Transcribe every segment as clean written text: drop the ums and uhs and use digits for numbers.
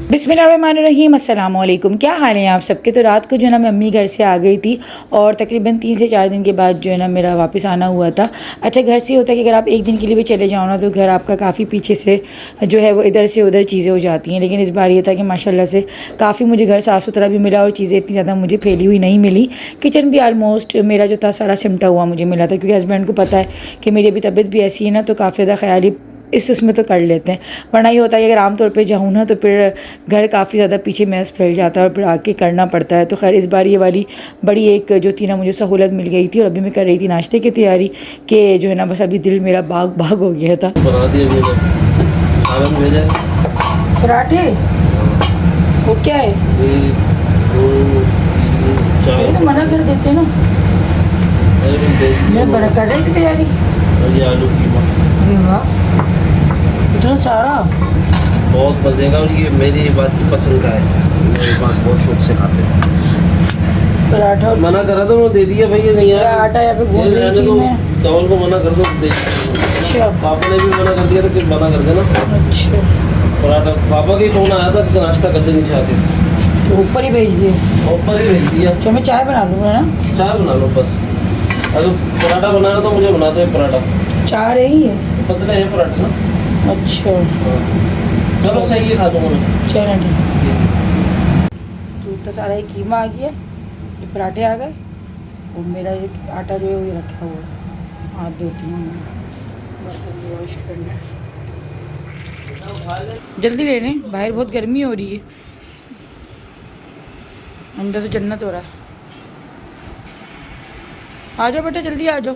बिस्मिल्लाहिर्रहमानिर्रहीम, अस्सलाम वालेकुम। क्या हाल है आप सबके। तो रात को जो है ना मैं अम्मी घर से आ गई थी और तकरीबन 3 से 4 दिन के बाद जो है ना मेरा वापस आना हुआ था। अच्छा, घर से होता है कि अगर आप एक दिन के लिए भी चले जाओ ना तो घर आपका काफ़ी पीछे से जो है वो इधर से उधर चीज़ें हो जाती हैं। लेकिन इस बार ये था कि माशाल्लाह से काफ़ी मुझे घर साफ़ सुथरा भी मिला और चीज़ें इतनी ज़्यादा मुझे फैली हुई नहीं मिली। किचन भी आलमोस्ट मेरा जो था सारा सिमटा हुआ मुझे मिला था, क्योंकि हस्बैंड को पता है कि मेरी अभी तबीयत भी ऐसी है ना, तो काफ़ी ज़्यादा ख्याल ही इसमें तो कर लेते हैं। वरना ये होता है कि अगर आमतौर पे जाऊँ ना तो फिर घर काफ़ी ज़्यादा पीछे मैस फैल जाता है और फिर आके करना पड़ता है। तो खैर इस बार ये वाली बड़ी एक जो थी ना मुझे सहूलत मिल गई थी। और अभी मैं कर रही थी नाश्ते की तैयारी कि जो है ना बस अभी दिल मेरा बाग बाग हो गया था। बना दिया भेजा पराठे वो क्या है, तो मना कर देते ना। मैं बना कर रही थी तैयारी। ये आलू कीमा इतना सारा बहुत मजे का, और ये मेरी बात की पसंद का है। मेरी बात बहुत शौक से खाते हैं। पराठा मना करा तो मैं दे दिया भाई, ये नहीं यार आटा यहाँ पे गूंद रही थी मैं। चावल को मना कर दो दे। अच्छा, पापा ने भी मना कर दिया तो फिर मना कर देना। अच्छा पराठा पापा का ही फोन आया था कि नाश्ता कर दे नीचे आके, तो ऊपर ही भेज दिए। ऊपर ही भेज दिया। अच्छा, मैं चाय बना लूँगा ना। चाय बना लो बस। अगर पराठा बनाना तो मुझे बना दो पराठा। चाह रही है। पतले है पराठा ना। अच्छा चलो सही है, खा दूँगा मैं। चलो ठीक। तो इतना सारा ये कीमा आ गया, ये पराठे आ गए और मेरा ये आटा जो है वो रखा हुआ है। हाथ धोती हूँ मैं, बर्तन वॉश करना। जल्दी ले लें, बाहर बहुत गर्मी हो रही है, अंदर तो जन्नत हो रहा है। आ जाओ बेटा, जल्दी आ जाओ।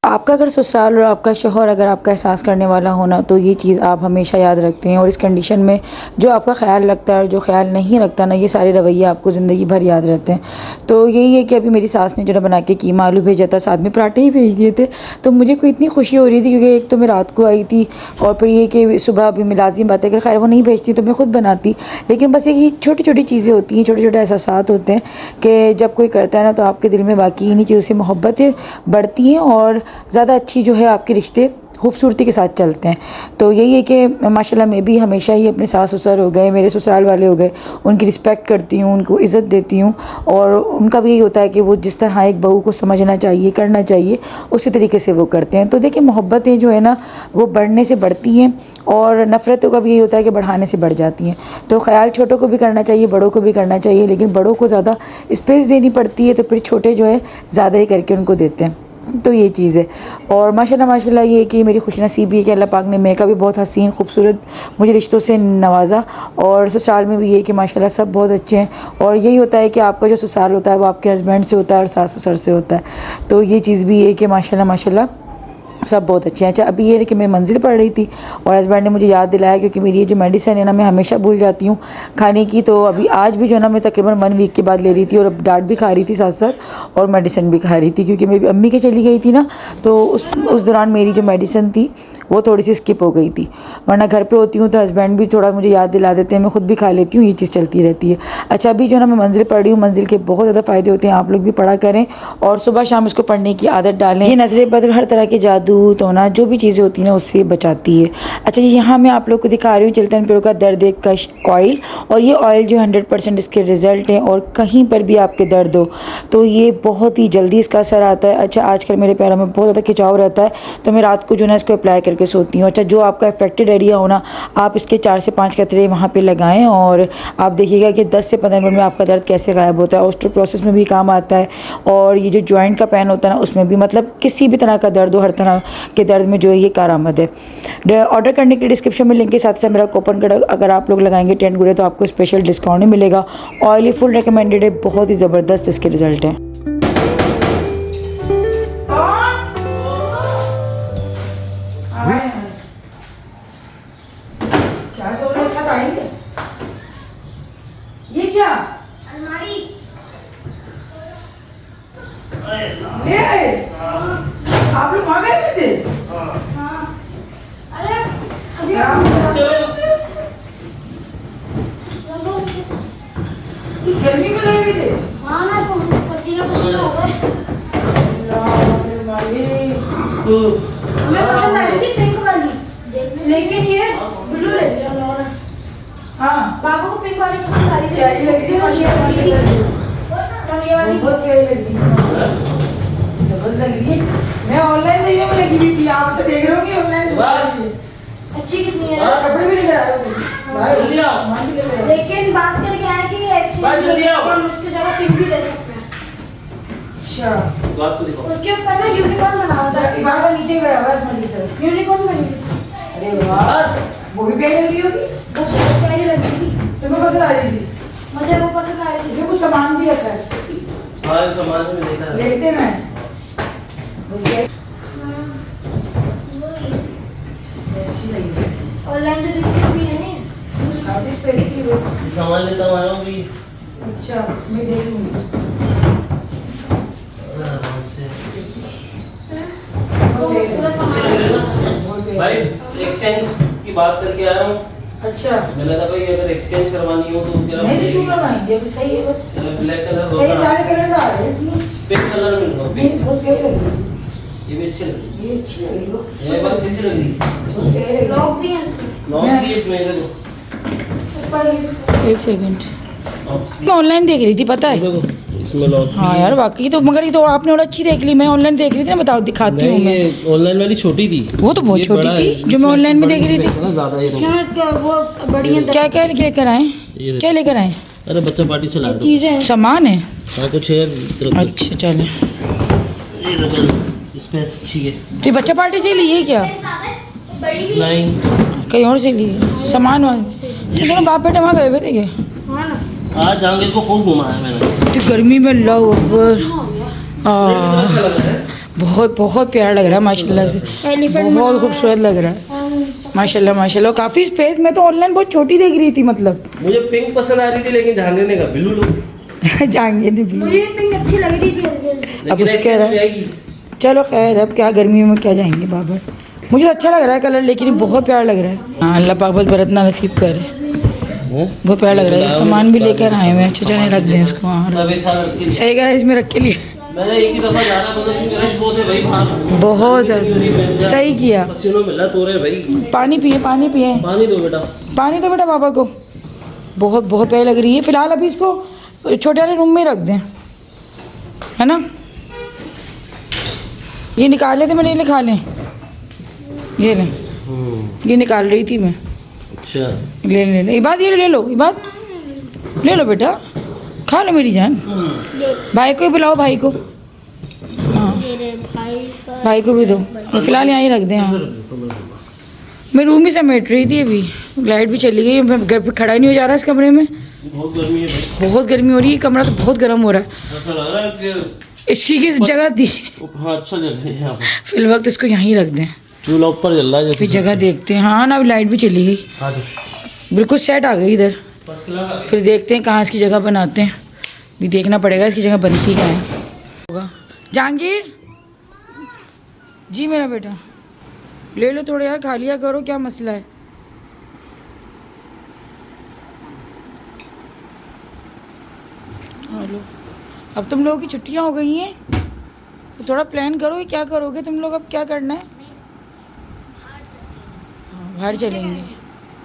आपका अगर ससुराल और आपका शौहर अगर आपका एहसास करने वाला होना तो ये चीज़ आप हमेशा याद रखते हैं। और इस कंडीशन में जो आपका ख्याल रखता है और जो ख्याल नहीं रखता ना, ये सारे रवैये आपको ज़िंदगी भर याद रहते हैं। तो यही है कि अभी मेरी सास ने जो बना के कीमा आलू भेजा था, साथ में पराठे ही भेज दिए थे। तो मुझे कोई इतनी खुशी हो रही थी, क्योंकि एक तो मैं रात को आई थी और फिर ये कि सुबह अभी लाज़िम बात है अगर खैर वो नहीं भेजती तो मैं ख़ुद बनाती। लेकिन बस यही छोटी छोटी चीज़ें होती हैं, छोटे छोटे एहसास होते हैं कि जब कोई करता है ना तो आपके दिल में वाकई इन्हीं चीज़ों से मोहब्बतें बढ़ती हैं और ज़्यादा अच्छी जो है आपके रिश्ते खूबसूरती के साथ चलते हैं। तो यही है कि माशाल्लाह मैं भी हमेशा ही अपने सास ससुर हो गए, मेरे ससुराल वाले हो गए, उनकी रिस्पेक्ट करती हूँ, उनको इज़्ज़त देती हूँ। और उनका भी यही होता है कि वो जिस तरह एक बहू को समझना चाहिए, करना चाहिए, उसी तरीके से वो करते हैं। तो देखिए मोहब्बतें जो है ना वो बढ़ने से बढ़ती हैं और नफ़रतों का भी यही होता है कि बढ़ाने से बढ़ जाती हैं। तो ख़याल छोटों को भी करना चाहिए, बड़ों को भी करना चाहिए, लेकिन बड़ों को ज़्यादा स्पेस देनी पड़ती है तो फिर छोटे जो है ज़्यादा ही करके उनको देते हैं। तो ये चीज़ है। और माशाल्लाह ये कि मेरी खुशनसीबी है कि अल्लाह पाक ने मैं का भी बहुत हसीन खूबसूरत मुझे रिश्तों से नवाजा। और ससुराल में भी ये कि माशाल्लाह सब बहुत अच्छे हैं। और यही होता है कि आपका जो ससुराल होता है वो आपके हस्बैंड से होता है और सास ससुर से होता है। तो ये चीज़ भी है कि माशाल्लाह सब बहुत अच्छे हैं। अच्छा, अभी ये है कि मैं मंजिल पढ़ रही थी और हस्बैंड ने मुझे याद दिलाया, क्योंकि मेरी ये जो मेडिसिन है ना मैं हमेशा भूल जाती हूँ खाने की। तो अभी आज भी जो है ना मैं तकरीबन 1 वीक के बाद ले रही थी और अब डांट भी खा रही थी साथ साथ और मेडिसिन भी खा रही थी, क्योंकि मैं अम्मी के चली गई थी ना। तो उस दौरान मेरी जो मेडिसिन थी वो थोड़ी सी स्किप हो गई थी। वरना घर पर होती हूँ तो हस्बैंड भी थोड़ा मुझे याद दिला देते हैं, मैं ख़ुद भी खा लेती हूँ, ये चीज़ चलती रहती है। अच्छा, अभी जो है ना मैं मंजिल पढ़ रही हूँ, मंजिल के बहुत ज़्यादा फ़ायदे होते हैं, आप लोग भी पढ़ा करें और सुबह शाम इसको पढ़ने की आदत डालें। ये नज़र बदल हर तरह के जादू टोना जो भी चीज़ें होती हैं ना उससे बचाती है। अच्छा जी, यहाँ मैं आप लोग को दिखा रही हूँ चिल्तन पेड़ों का दर्द कश ऑयल। और ये ऑयल जो 100% इसके रिज़ल्ट हैं और कहीं पर भी आपके दर्द हो तो ये बहुत ही जल्दी इसका असर आता है। अच्छा, आजकल मेरे पैरों में बहुत ज़्यादा खिंचाव रहता है तो मैं रात को जो है ना इसको अप्लाई करके सोती हूँ। अच्छा, जो आपका अफेक्टेड एरिया हो ना आप इसके 4 से 5 कतरे वहाँ पर लगाएँ और आप देखिएगा कि 10 से 15 मिनट में आपका दर्द कैसे गायब होता है। ऑस्टियोपोरोसिस में भी काम आता है और ये जो जॉइंट का पेन होता है ना उसमें भी, मतलब किसी भी तरह का दर्द हो, हर तरह के दर्द में जो ये कारआमद है। ऑर्डर करने के लिए डिस्क्रिप्शन में लिंक के साथ साथ मेरा कूपन कोड अगर आप लोग लगाएंगे 10 गुड़े तो आपको स्पेशल डिस्काउंट ही मिलेगा। ऑयली फुल रिकमेंडेड है, बहुत ही ज़बरदस्त इसके रिजल्ट हैं। ये क्या अलमारी ले आए? आप लोग वहाँ गए थे? गर्मी में गए थे? हाँ ना, पसीना पसीना हो गए। हमें पसंद आ रही थी पिंक वाली, लेकिन ये ब्लू ले लिया उन्होंने। हाँ बाबू को पिंक वाली पसंद आ रही थी, प्यारी लगी थी, और ये वाली माशाल्लाह। और ये वाली बहुत प्यारी लगी जबरदस्त लग रही है। मैं ऑनलाइन देखने में लगी हुई थी, आपसे देख रहा हूँ कि ऑनलाइन अच्छी कितनी है। कपड़े भी लेकर आए हो भाई, जल्दी आओ। सामान भी लेकर आए। लेकिन बात करके आए कि भाई, एक्सचेंज जल्दी आओ। हम उसकी जगह पिंक भी ले सकते हैं। अच्छा बात को दिखाओ। उसके ऊपर ना यूनिकॉर्न बना हुआ था, इबार का नीचे गया हुआ इसमें की तरफ। यूनिकॉर्न बनी हुई थी, अरे वाह, वो भी प्यारी लग रही होगी। वो बहुत प्यारी लग रही थी, तुम्हें पसंद आ रही थी? मुझे वो पसंद आ रही थी। ये कुछ सामान भी रखा है, सारे सामान में देखा है। देखते हैं। अच्छी लगी है, ऑनलाइन जो दिखती भी है काफी स्पेस की वो। सामान लेता हूँ आया हूँ भी। अच्छा मैं देख लूंगी उसको। आराम से। वो पूरा अच्छी लग सामान। रही है ना भाई। एक्सचेंज की बात करके आया हूँ। अच्छा मैंने कहा भाई अगर एक्सचेंज करवानी हो तो क्या नहीं तो क्यों करवाएंगे, अभी सही है बस। ब्लैक कलर सही होगा, सारे कलर आ रहे हैं इसमें। पिंक कलर में होगा, नहीं पिंक। बहुत प्यारी लग रही है, ये भी अच्छी लग रही ये अच्छी लग रही है। है। ये बात कैसी लग रही है? बहुत प्यारी लग रही है। लॉक भी है इसमें। लॉन्ग भी है इसमें देखो। ऊपर ही इसको। एक सेकंड, मैं ऑनलाइन देख रही थी पता है। देखो इसमें लॉक। हाँ यार वाकई तो, मगर ये तो आपने और अच्छी देख ली, मैं ऑनलाइन देख रही थी ना, बताओ दिखाती हूँ नहीं मैं। ये ऑनलाइन वाली छोटी थी। वो तो बहुत ये छोटी बड़ा थी, है। जो मैं ऑनलाइन में देख रही थी। ना ज्यादा ये इसमें वो बड़ी है। क्या क्या लेकर आए, ये क्या लेकर आए? अरे बच्चा पार्टी से ला दो। चीजें हैं। सामान है? हाँ कुछ है तरफ। अच्छा चले, ये देखो, इसमें अच्छी है। तो बच्चा पार्टी से लिए क्या? बड़ी भी नहीं कहीं और से लिए सामान वामान? तो दोनों बाप बेटे वहाँ गए हुए थे क्या? हाँ ना, आज जहांगीर को खूब घुमाया मैंने। तो गर्मी में अल्लाह अकबर। हो गया। हाँ अच्छा लग रहा है। बहुत बहुत प्यारा लग रहा है माशाल्लाह से, एलिफेंट बहुत खूबसूरत लग रहा है माशाल्लाह माशाल्लाह। काफ़ी स्पेस, मैं तो ऑनलाइन बहुत छोटी देख रही थी मतलब। मुझे पिंक पसंद आ रही थी लेकिन जहांगीर ने कहा ब्लू लो। जाएंगे नहीं ब्लू। मुझे पिंक अच्छी लग रही थी हल्की हल्की। अब लेकिन उसके exchange रहा- में आएगी। चलो खैर, अब क्या गर्मियों में क्या जाएंगे बाबर। मुझे तो अच्छा लग रहा है कलर, लेकिन ये बहुत प्यारा लग रहा है। हाँ अल्लाह पाक बस बरतना नसीब करे, बहुत प्यारा लग रहा है। सामान भी लेकर आए हुए हैं, अच्छा चले रख दें इसको। हाँ सब एक साथ रख के सही कह रहा है, इसमें रख के लिए मैंने एक ही दफा जाना मतलब क्योंकि रश बहुत है भाई बाहर। बहुत ज़्यादा सही किया। पसीनों में लत हो रहे भाई। पानी पिए, पानी पिए, पानी दो बेटा। पानी दो बेटा पापा को। बहुत बहुत प्यारी लग रही है। फिलहाल अभी इसको छोटे वाले रूम में ही रख दें, है ना। ये निकाल लेते, मैंने ये खा लें, ये लें, ये निकाल रही थी मैं। अच्छा ले ले ले इबाद, ये ले लो इबाद, ले लो बेटा, खा लो मेरी जान। भाई को ही बुलाओ, भाई को। हाँ भाई को भी दो, फिलहाल यहाँ ही रख दें। हाँ मैं रूम ही समेट रही थी, अभी लाइट भी चली गई, मैं घर पे खड़ा ही नहीं हो जा रहा इस कमरे में। बहुत गर्मी है भाई। बहुत गर्मी हो रही है, कमरा तो बहुत गर्म हो रहा है। ऐसा लग रहा है कि इसी की जगह दी, हाँ अच्छा जल रही है यहाँ पर। फिल वक्त इसको यहीं रख दें, चूल्हा ऊपर जल रहा है जैसे। फिर जगह देखते हैं। हाँ ना, अभी लाइट भी चली गई, हाँ बिल्कुल सेट आ गई इधर। फिर देखते हैं कहाँ इसकी जगह बनाते हैं, भी देखना पड़ेगा इसकी जगह बनती कहाँ है। होगा जहांगीर जी मेरा बेटा, ले लो थोड़े यार, खा लिया करो, क्या मसला है। हेलो, अब तुम लोगों की छुट्टियां हो गई हैं तो थोड़ा प्लान करो कि क्या करोगे तुम लोग, अब क्या करना है। हाँ, बाहर चलेंगे।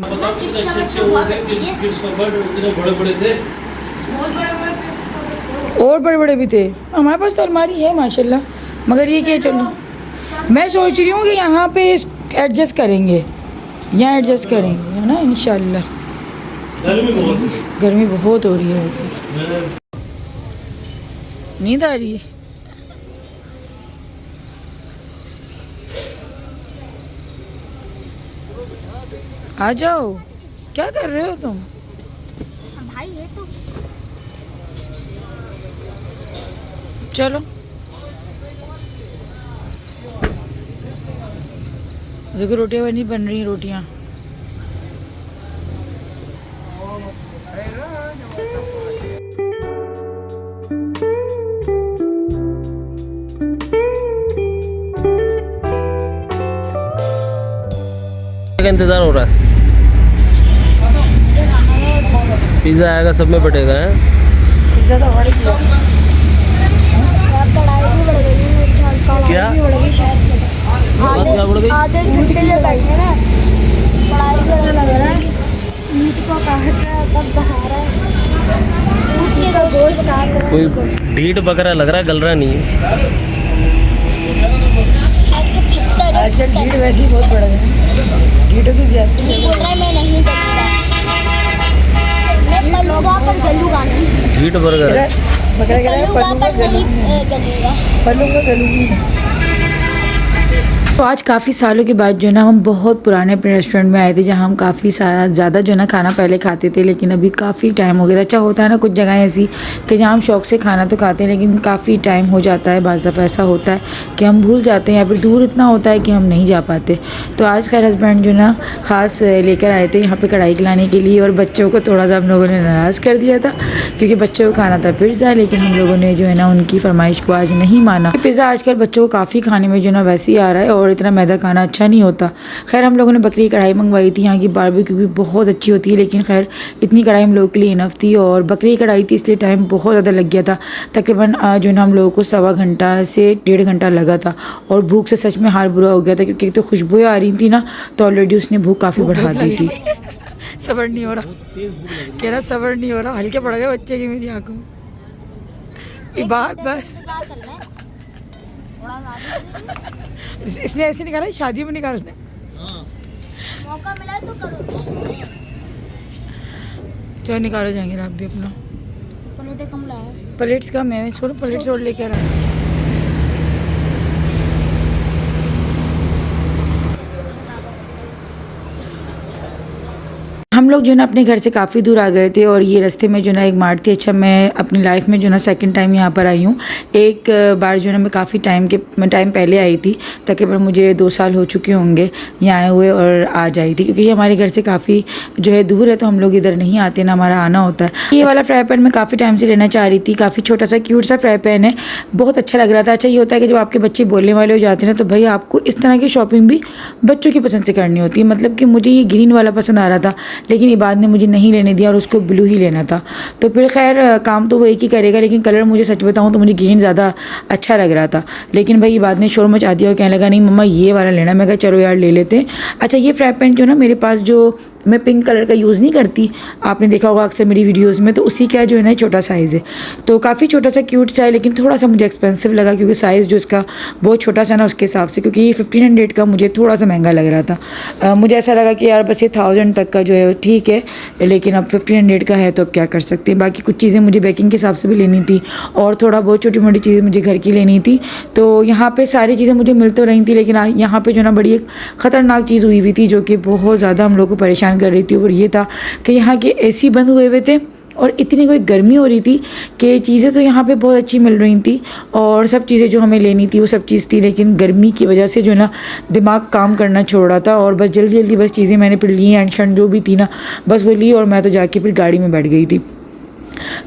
बताओ कितने अच्छे वो थे, किड्स कबर्ड कितने बड़े बड़े थे। बहुत बड़े बड़े और बड़े बड़े भी थे, हमारे पास तो अलमारी है माशाल्लाह, मगर ये क्या, चलो मैं सोच रही हूँ कि यहाँ पे एडजस्ट करेंगे, यहाँ एडजस्ट करेंगे, है ना इंशाल्लाह। गर्मी बहुत है। गर्मी बहुत हो रही है होगी। नींद आ रही है। आ जाओ, क्या कर रहे हो तुम? भाई है तो चलो देखो, रोटियां बनी, बन रही हैं रोटियां। का इंतजार हो रहा है। पिज्जा आएगा, सब में बटेगा है। पिज्जा तो बड़ी किया। कढ़ाई भी बढ़ गई, क्या? बढ़ गई शायद से। आधे घंटे से बैठे ना पढ़ाई कर लग रहा है। ईद को काट रहा है, तब बहा रहा है। ईद के गोश्त काट रहा है। कोई ढीठ बकरा लग रहा है, गल रहा नहीं है। आजकल भीड़ वैसे ही बहुत बढ़ गई है, भीड़ों की ज्यादा। बोल रहा है मैं नहीं करता, मैं पलूंगा पर गलूंगा नहीं। ढीठ बर्गर बकरा कह रहा है पलूंगा पर नहीं गलूंगा। पलूंगा गलूंगी नहीं। तो आज काफ़ी सालों के बाद जो ना हम बहुत पुराने अपने रेस्टोरेंट में आए थे, जहाँ हम काफ़ी सारा ज़्यादा जो ना खाना पहले खाते थे, लेकिन अभी काफ़ी टाइम हो गया था। अच्छा होता है ना कुछ जगह ऐसी कि जहाँ हम शौक़ से खाना तो खाते हैं, लेकिन काफ़ी टाइम हो जाता है। बाज़ दफ़ा ऐसा होता है कि हम भूल जाते हैं या फिर दूर इतना होता है कि हम नहीं जा पाते। तो आज खैर हस्बैंड जो ना ख़ास लेकर आए थे यहाँ पर कढ़ाई खिलाने के लिए, और बच्चों को थोड़ा सा हम लोगों ने नाराज़ कर दिया था क्योंकि बच्चों को खाना था पिज़्ज़ा, लेकिन हम लोगों ने जो है ना उनकी फरमाइश को आज नहीं माना। पिज़्ज़ा आजकल बच्चों को काफ़ी खाने में जो ना वैसे ही आ रहा है और इतना मैदा खाना अच्छा नहीं होता। खैर हम लोगों ने बकरी की कढ़ाई मंगवाई थी, यहाँ की बारबेक्यू भी बहुत अच्छी होती है, लेकिन खैर इतनी कढ़ाई हम लोगों के लिए इनफ थी। और बकरी की कढ़ाई थी इसलिए टाइम बहुत ज़्यादा लग गया था, तकरीबन जो है ना हम लोगों को 1.25 घंटा से 1.5 घंटा लगा था। और भूख से सच में हाल बुरा हो गया था क्योंकि तो खुशबुएं आ रही थी ना, तो ऑलरेडी उसने भूख काफ़ी बढ़ा दी थी। सब्र नहीं हो रहा, कह रहा सब्र नहीं हो रहा, हल्के पड़ गए बच्चे की मेरी आंखों में। बात बस इसने ऐसे निकाला, शादी में निकालते हैं। मौका मिला तो करो। चलो निकालो जाएंगे आप भी अपना। प्लेटें कम लाया, प्लेट्स का मैं छोड़ो, प्लेट्स और लेकर आए। हम लोग जो ना अपने घर से काफ़ी दूर आ गए थे और ये रास्ते में जो ना एक मार्ट थी। अच्छा मैं अपनी लाइफ में जो ना सेकंड टाइम यहाँ पर आई हूँ। एक बार जो ना मैं काफ़ी टाइम पहले आई थी, तकरीबन मुझे 2 साल हो चुके होंगे यहाँ आए हुए और आज आई थी, क्योंकि हमारे घर से काफ़ी जो है दूर है, तो हम लोग इधर नहीं आते ना हमारा आना होता है। ये वाला फ्राई पैन मैं काफ़ी टाइम से लेना चाह रही थी, काफ़ी छोटा सा क्यूट सा फ्राई पैन है, बहुत अच्छा लग रहा था। अच्छा ये होता है कि जब आपके बच्चे बोलने वाले हो जाते हैं ना, तो भाई आपको इस तरह की शॉपिंग भी बच्चों की पसंद से करनी होती है। मतलब कि मुझे ये ग्रीन वाला पसंद आ रहा था, लेकिन इबाद ने मुझे नहीं लेने दिया और उसको ब्लू ही लेना था। तो फिर खैर काम तो वो एक ही करेगा, लेकिन कलर मुझे सच बताऊं तो मुझे ग्रीन ज़्यादा अच्छा लग रहा था। लेकिन भाई इबाद ने शोर मचा दिया और कहने लगा नहीं मम्मा ये वाला लेना। मैं कहा चलो यार ले लेते हैं। अच्छा ये फ्राई पैन जो ना मेरे पास, जो मैं पिंक कलर का यूज़ नहीं करती, आपने देखा होगा अक्सर मेरी वीडियोस में, तो उसी का जो है ना छोटा साइज़ है, तो काफ़ी छोटा सा क्यूट सा है, लेकिन थोड़ा सा मुझे एक्सपेंसिव लगा क्योंकि साइज़ जो इसका बहुत छोटा सा ना उसके हिसाब से, क्योंकि ये 1500 का मुझे थोड़ा सा महंगा लग रहा था। मुझे ऐसा लगा कि यार बस ये 1000 तक का जो है ठीक है, लेकिन अब 1500 का है तो अब क्या कर सकते हैं। बाकी कुछ चीज़ें मुझे बेकिंग के हिसाब से भी लेनी थी और थोड़ा बहुत छोटी मोटी चीज़ें मुझे घर की लेनी थी। तो यहाँ पर सारी चीज़ें मुझे मिल तो रही थी, लेकिन यहाँ पर जो ना बड़ी एक ख़तरनाक चीज़ हुई हुई थी जो कि बहुत ज़्यादा हम लोग को परेशान कर रही थी। और ये था कि यहाँ के एसी बंद हुए हुए थे और इतनी कोई गर्मी हो रही थी कि चीज़ें तो यहाँ पे बहुत अच्छी मिल रही थी और सब चीज़ें जो हमें लेनी थी वो सब चीज़ थी, लेकिन गर्मी की वजह से जो ना दिमाग काम करना छोड़ रहा था। और बस जल्दी जल्दी बस चीज़ें मैंने फिर ली, एंड शंड जो भी थी ना बस वो ली, और मैं तो जाके फिर गाड़ी में बैठ गई थी।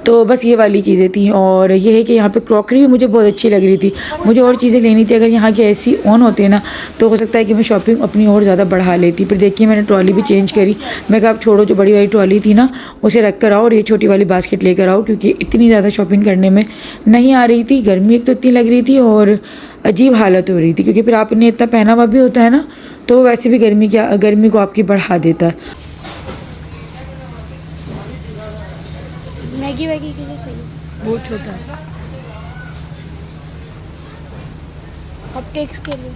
तो बस ये वाली चीज़ें थी। और ये है कि यहाँ पे क्रॉकरी भी मुझे बहुत अच्छी लग रही थी, मुझे और चीज़ें लेनी थी। अगर यहाँ के एसी ऑन होते ना तो हो सकता है कि मैं शॉपिंग अपनी और ज़्यादा बढ़ा लेती। फिर देखिए मैंने ट्रॉली भी चेंज करी। मैं कहा आप छोड़ो, जो बड़ी वाली ट्रॉली थी ना उसे रख कर आओ और ये छोटी वाली बास्केट लेकर आओ, क्योंकि इतनी ज़्यादा शॉपिंग करने में नहीं आ रही थी। गर्मी एक तो इतनी लग रही थी और अजीब हालत हो रही थी, क्योंकि फिर आपने इतना पहना हुआ भी होता है ना, तो वैसे भी गर्मी को आपकी बढ़ा देता है। मैगी वैगी के लिए सही है, बहुत छोटा है। कपकेक्स के लिए।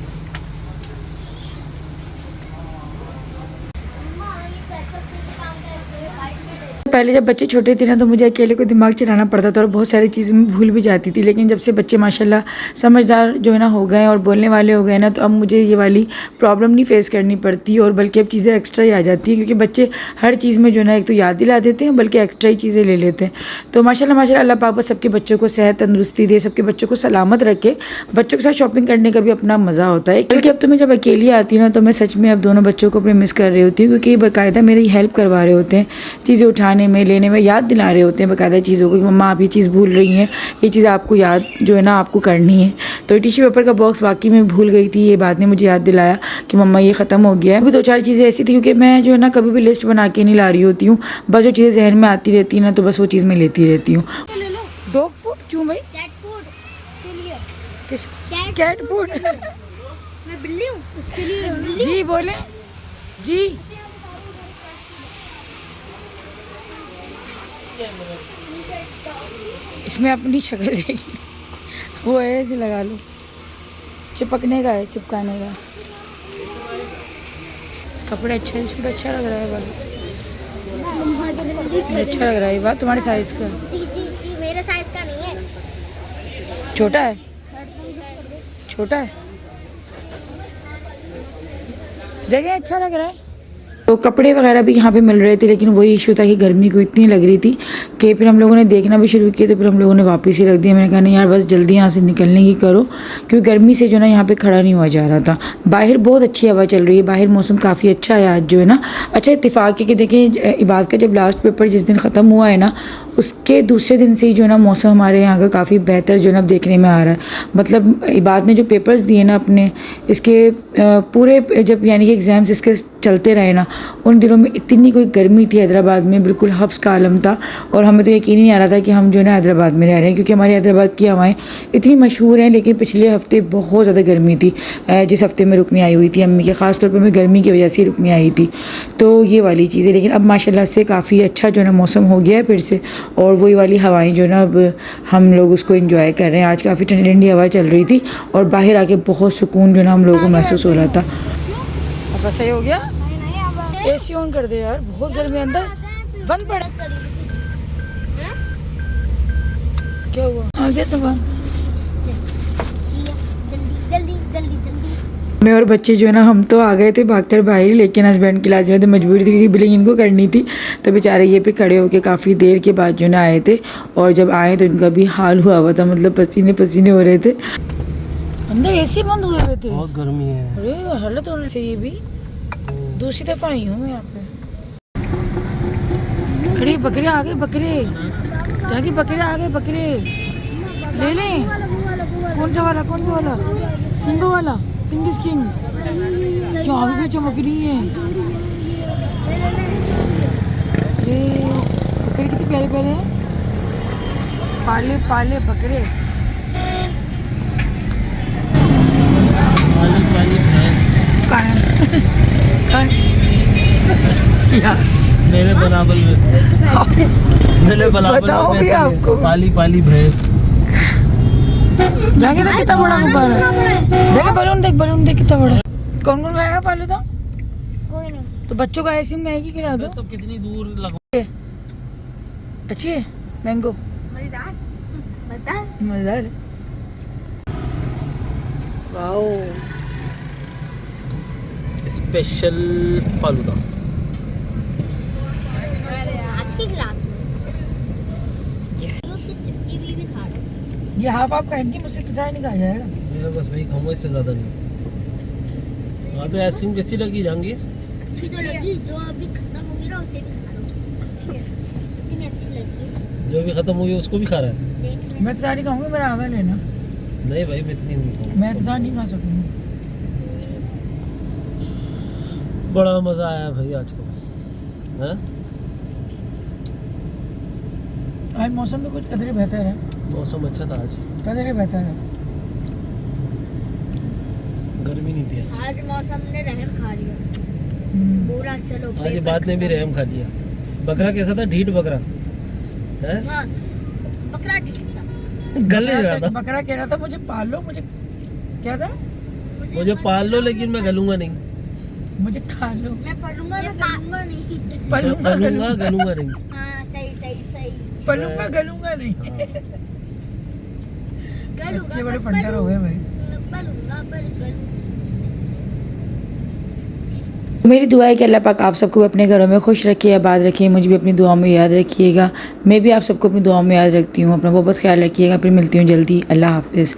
पहले जब बच्चे छोटे थे ना तो मुझे अकेले को दिमाग चलाना पड़ता था और बहुत सारी चीज़ें मैं भूल भी जाती थी, लेकिन जब से बच्चे माशाल्लाह समझदार जो है ना हो गए और बोलने वाले हो गए ना, तो अब मुझे ये वाली प्रॉब्लम नहीं फेस करनी पड़ती, और बल्कि अब चीज़ें एक्स्ट्रा ही आ जाती है, क्योंकि बच्चे हर चीज़ में जो है ना एक तो याद दिला देते हैं बल्कि एक्स्ट्रा ही चीज़ें ले लेते हैं। तो माशाल्लाह अल्लाह पाक बस सबके बच्चों को सेहत तंदुरुस्ती दे, सबके बच्चों को सलामत रखे। बच्चों के साथ शॉपिंग करने का भी अपना मज़ा होता है, बल्कि अब तो मैं जब अकेली आती हूँ ना तो मैं सच में अब दोनों बच्चों को अपने मिस कर रही होती हूँ, क्योंकि बाकायदा मेरी हेल्प करवा रहे होते हैं, चीज़ें उठाने में लेने में, याद दिला रहे होते हैं बाकायदा चीज़ों को कि मम्मा आप ये चीज़ भूल रही हैं, ये चीज़ आपको याद जो है ना आपको करनी है। तो टिश्यू पेपर का बॉक्स वाकई में भूल गई थी, ये बात ने मुझे याद दिलाया कि मम्मा ये ख़त्म हो गया है। अभी 2-4 चीज़ें ऐसी थी, क्योंकि मैं जो है ना कभी भी लिस्ट बना के नहीं ला रही होती हूँ, बस जो चीज़ें जहन में आती रहती है ना तो बस वो चीज़ मैं लेती रहती हूँ। डॉग फूड क्यों भाई? कैट फूड के लिए। किस कैट फूड? मैं बिल्ली हूँ, इसके लिए बिल्ली जी बोले जी। इसमें अपनी शक्ल देखी, वो है ऐसे लगा लो, चिपकने का है, चिपकाने का। कपड़े अच्छा, सूट अच्छा लग रहा है, वाला अच्छा लग रहा है। ये बात तुम्हारे साइज का मेरे साइज का नहीं है, छोटा है, छोटा है, देखें अच्छा लग रहा है। तो कपड़े वगैरह भी यहाँ पे मिल रहे थे, लेकिन वही इशू था कि गर्मी को इतनी लग रही थी कि फिर हम लोगों ने देखना भी शुरू किया, तो फिर हम लोगों ने वापस ही रख दिया। मैंने कहा नहीं यार बस जल्दी यहाँ से निकलने की करो, क्योंकि गर्मी से जो ना यहाँ पे खड़ा नहीं हुआ जा रहा था। बाहर बहुत अच्छी हवा चल रही है, बाहर मौसम काफ़ी अच्छा है आज जो है ना। अच्छा इत्तेफाक है कि देखें इबादत का जब लास्ट पेपर जिस दिन ख़त्म हुआ है ना, उसके दूसरे दिन से ही जो है ना मौसम हमारे यहाँ का काफ़ी बेहतर जो है ना देखने में आ रहा है। मतलब इबादत ने जो पेपर्स दिए ना अपने, इसके पूरे जब यानी कि एग्ज़ाम्स इसके चलते रहे ना, उन दिनों में इतनी कोई गर्मी थी हैदराबाद में, बिल्कुल हब्स का आलम था। और हमें तो यकीन ही नहीं आ रहा था कि हम जो है ना हैदराबाद में रह रहे हैं, क्योंकि हमारी हैदराबाद की हवाएं इतनी मशहूर हैं। लेकिन पिछले हफ्ते बहुत ज़्यादा गर्मी थी, जिस हफ्ते में रुकनी आई हुई थी अम्मी के, ख़ास तौर पर मैं गर्मी की वजह से रुकनी आई थी। तो ये वाली चीज़ है, लेकिन अब माशाल्लाह से काफ़ी अच्छा जो है ना मौसम हो गया है फिर से, और वही वाली हवाएँ जो है ना अब हम लोग उसको इंजॉय कर रहे हैं। आज काफ़ी ठंडी ठंडी हवा चल रही थी, और बाहर आके बहुत सुकून जो है ना हम लोगों को महसूस हो रहा था। अब सही हो गया, एसी ऑन कर दे यार, बहुत गर्मी अंदर, बंद पड़ा। क्या हुआ आगे से बंद? जल्दी जल्दी जल्दी। मैं और बच्चे जो है ना हम तो आ गए थे भागकर बाहर, लेकिन हस्बैंड की लाजमी मजबूरी थी क्योंकि बिलिंग इनको करनी थी, तो बेचारे ये पे खड़े होके काफ़ी देर के बाद जो ना आए थे। और जब आए तो इनका भी हाल हुआ था, मतलब पसीने पसीने हो रहे थे। अंदर एसी बंद हुए हुए थे, बहुत गर्मी है। अरे हालत होने से ये भी दूसरी दफ़ा आई हूँ मैं यहाँ पे। अरे बकरे आ गए, बकरे जाके बकरे आ गए, बकरे ले लें। कौन सा वाला, कौन सा वाला? सिंगो वाला, सिंग स्किन। क्या आगे चमक रही है, अरे बकरे कितने प्यारे प्यारे हैं, पाले पाले बकरे। मेरे बराबर में, मेरे बराबर बताओ भी आपको। पाली पाली भैंस। जाके देख कितना बड़ा गुब्बारा है, देख बलून देख कितना बड़ा। कौन कौन खाएगा पाले तो? कोई नहीं। तो बच्चों को आइसक्रीम महंगी खिला दो। तो कितनी दूर लगा, अच्छी है, मैंगो मजेदार मजेदार मजेदार है। वाओ स्पेशल फालूदा आज की क्लास में Yes. उसकी चिपकी हुई भी खा रहे। ये हाफ आप खाएंगी, मुझसे तो सारा नहीं खा जाएगा। मैं बस वही खाऊंगा, इससे ज़्यादा नहीं। वहाँ पे आइसक्रीम कैसी लगी जहांगीर? अच्छी तो लगी, जो अभी खत्म होगी ना उसे भी खा लो। अच्छी है, इतनी अच्छी लगी। जो भी खत्म हुई उसको भी खा रहा है? देखने मैं तो सारी खाऊंगी, मेरा आधा लेना। नहीं भाई मैं इतनी नहीं खाऊंगा। मैं तो सारी नहीं खा सकूंगी। बड़ा मज़ा आया भाई आज तो, हैं? आज मौसम भी कुछ कदरे बेहतर है, मौसम अच्छा था आज, कदरे बेहतर है, गर्मी नहीं थी आज। आज मौसम ने रहम खा लिया पूरा। चलो आज ये बात ने भी रहम खा लिया। बकरा कैसा था? ढीठ बकरा है, हाँ, बकरा दिखता। गल नहीं रहा था। बकरा कह रहा था मुझे पाल लो, मुझे क्या था, मुझे पाल लो लेकिन मैं गलूंगा नहीं, मुझे खा लो। मैं पढ़ूंगा, मैं गलूंगा नहीं। पलूंगा गलूंगा गलूंगा गलूंगा नहीं। हाँ सही सही सही। पलूंगा गलूंगा नहीं। गलूंगा अच्छे बड़े पर फंटर हो गए भाई। पलूंगा पर गलूंगा। मेरी दुआ है कि अल्लाह पाक आप सबको अपने घरों में खुश रखिए, आबाद रखिए। मुझे भी अपनी दुआओं में याद रखिएगा। मैं भी आप सबको अपनी दुआओं में याद रखती हूँ। अपना बहुत ख्याल रखिएगा। फिर मिलती हूँ जल्दी। अल्लाह हाफिज़।